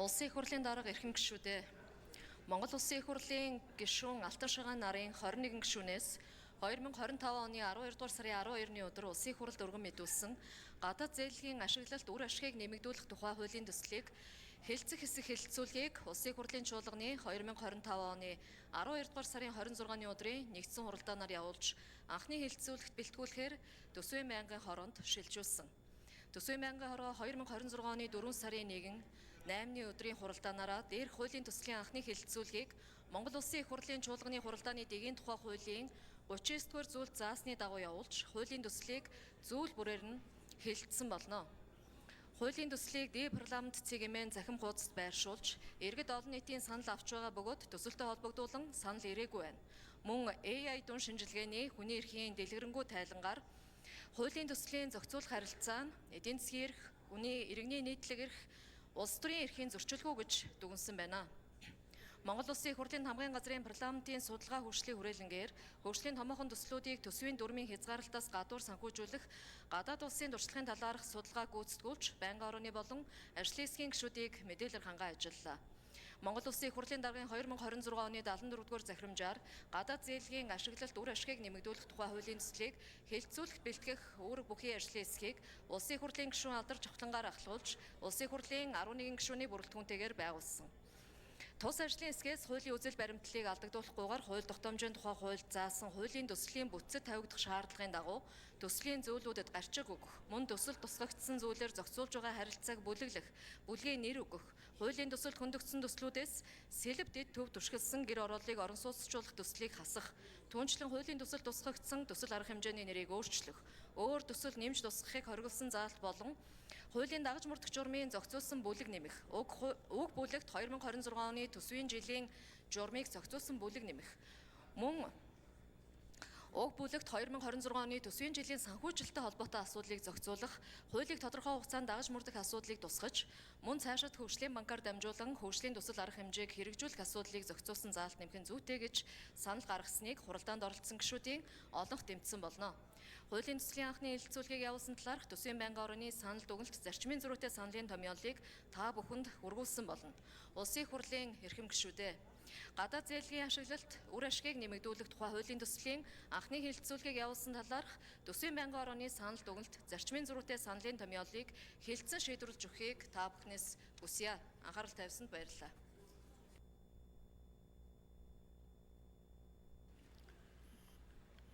Улсын их хурлын дарга эрхэм гишүүдээ. Монгол Улсын их хурлын гишүүн Алтан шагаан нарын 21 гишүүнээс 2025 оны 12 дугаар сарын 12-ны өдөр Улсын их хуралд өргөн мэдүүлсэн гадаад зээлгийн ашиглалт үр ашгийг нэмэгдүүлэх тухай хуулийн төслийг хэлэлцэх хэсэг хэлэлцүүлгийг Улсын их хурлын чуулганы 2025 оны 12 дугаар сарын 26-ны өдрийн нэгдсэн хуралдаанаар явуулж анхны хэлэлцүүлэгт бэлтгүүлэхээр Төсвийн байнгын хороонд шилжүүлсэн. Төсвийн байнгын хороо 2026 оны 4 сарын 8-ны өдрийн хуралдаанаараа дээрх хуулийн төслийн анхны хэлэлцүүлгийг Монгол Улсын их хурлын чуулганы хуралдааны дэгийн тухай хуулийн 39-р зүйлд заасны дагуу явуулж хуулийн төслийг зүйл бүрээр нь хэлэлцсэн болно. Хуулийн төслийг дэд парламент цэгийн захим хуудасд байршуулж иргэд олон нийтийн санал авч байгаа бөгөөд төсөлтөд холбогдуулан санал ирээгүй байна. Мөн AI дүн шинжилгээний хүний эрхийн дэлгэрэнгүй тайлангаар хуулийн төслийн зохицуулах харилцаа нь эдийн засгийн эрх, хүний иргэний нийтлэг эрх, улс төрийн эрхийн зөрчилгүй гэж дүгнсэн байна. Монгол Улсын их хурлын хамгийн газрын парламентын судалгаа хөгжлийн хүрээлэнгээр хөгжлийн томоохон төслүүдийг төсвийн дүрмийн хязгаарлалтаас гадуур санхүүжүүлэх гадаад улсын туршлагын талаарх судалгаа гүйцэтгүүлж байнгын орооны болон ажлын хэсгийн гишүүдийг мэдээлэл хангаа ажиллалаа. Монгол Улсын их хурлын даргын 2026 оны 74-р захирамжаар гадаад зээлгийн ашиглалт үр ашгийг нэмэгдүүлэх тухай хуулийн төслийг хэлэлцүүлэхт бэлтгэх үүрэг бүхий ажлын хэсгийг Улсын их хурлын гишүүн Алдар Чавтлангаар ахлуулж Улсын их хурлын 11 гишүүний бүрэлдэхүүнтэйгээр байгуулсан. Тус ажлын хэсгээс хуулийн үзэл баримтлалыг алдагдуулахгүйгээр хууль тогтоомжийн тухай хуульд заасан хуулийн төслийн бүтцэд тавигдах шаардлагын дагуу төслийн зүйлүүдэд гарчиг өгөх, мөн төсөлд тусгагдсан зүйлээр зохицуулж байгаа харилцааг бүлэглэх, бүлгийн нэр өгөх, хуулийн төсөлд хөндөгдсөн төслүүдээс сэлб дэд төв түшгэлсэн гэр орооллыг орон сууцчлуулах төслийг хасах, түүнчлэн хуулийн төсөлд тусгагдсан төсөл арга хэмжээний нэрийг өөрчлөх, өөр төсөл нэмж тусгахыг хориглосон заалт болон хуулийн дагаж мөрдөх журмын зохицуулсан бүлэг нэмэх, уг бүлэгт 2026 оны төсвийн жилийн журмыг зохицуулсан бүлэг нэмэх, мөн уг бүлэгт 2026 оны төсвийн жилийн санхүүжилттэй холбоотой асуудлыг зохицуулах, хуулийг тодорхой хугацаанд дагаж мөрдөх асуудлыг тусгаж, мөн цаашид хөгжлийн банкар дамжуулан хөгжлийн төсөл арга хэмжээг хэрэгжүүлэх асуудлыг зохицуулсан заалт нэмэх нь зүйтэй гэж санал гаргасныг хуралдаанд оролцсон гишүүдийн олонх дэмжсэн болно. Хуулийн төслийн анхны хэлэлцүүлгийг явуулсан талаарх Төсвийн байнгын орооны санал дүгнэлт зарчмын зөрүүтэй саналын томьёолыг та бүхэнд хүргүүлсэн болно. Улсын их хурлын эрхэм гишүүдээ. Гадаад зээлгийн ашиглалт үр ашгийг нэмэгдүүлэх тухай хуулийн төслийн анхны хэлэлцүүлгийг явуулсан талаарх Төсвийн байнгын орооны санал дүгнэлт зарчмын зөрүүтэй саналын томьёолыг хэлэлцэн шийдвэрлэж өгөхийг та бүхнээс хүсье. Анхаарал тавьсанд баярлалаа.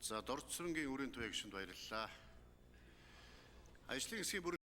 За, Дорж Сүрэнгийн өрийн туяа гишүүнд баярлалаа. Ажлын хэсгийн